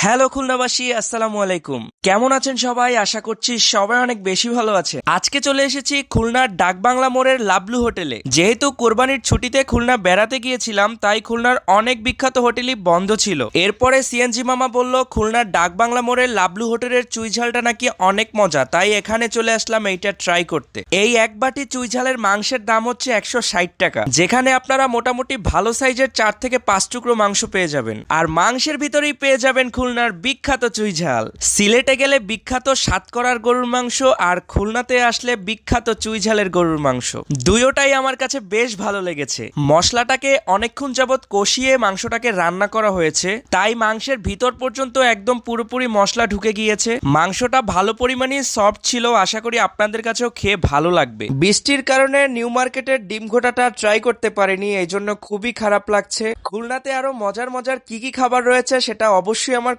Hello খুলনাবাসী, আসসালামু আলাইকুম। কেমন আছেন সবাই? আশা করছি সবাই অনেক বেশি ভালো আছে। আজকে চলে এসেছি খুলনার ডাকবাংলা মোড়ের লাবলু হোটেলে। যেহেতু কোরবানির ছুটিতে খুলনা বেড়াতে গিয়েছিলাম, তাই খুলনার অনেক বিখ্যাত হোটেলই বন্ধ ছিল। এরপরে সিএনজি মামা বলল খুলনার ডাকবাংলা মোড়ের লাবলু হোটেলের চুইঝালটা নাকি অনেক মজা, তাই এখানে চলে আসলাম এইটা ট্রাই করতে। এই এক বাটি চুইঝালের মাংসের দাম হচ্ছে 160 টাকা, যেখানে আপনারা মোটামুটি ভালো সাইজের 4 থেকে 5 টুকরো মাংস পেয়ে যাবেন। আর মাংসের ভিতরেই পেয়ে যাবেন খুলনার বিখ্যাত চুইঝাল। সিলেটে গেলে বিখ্যাত সাতকরার গরুর মাংস, আর খুলনাতে আসলে বিখ্যাত চুইঝালের গরুর মাংস। দুয়োটাই আমার কাছে বেশ ভালো লেগেছে। মশলাটাকে অনেকক্ষণ যাবত কষিয়ে মাংসটাকে রান্না করা হয়েছে, তাই মাংসের ভিতর পর্যন্ত একদম পুরোপুরি মশলা ঢুকে গিয়েছে। মাংসটা ভালো পরিমাণে সফট ছিল। আশা করি আপনাদের কাছেও খেয়ে ভালো লাগবে। বৃষ্টির কারণে নিউ মার্কেটের ডিম ঘোটাটা ট্রাই করতে পারিনি, এই জন্য খুবই খারাপ লাগছে। খুলনাতে আরো মজার মজার কি কি খাবার রয়েছে সেটা অবশ্যই আমার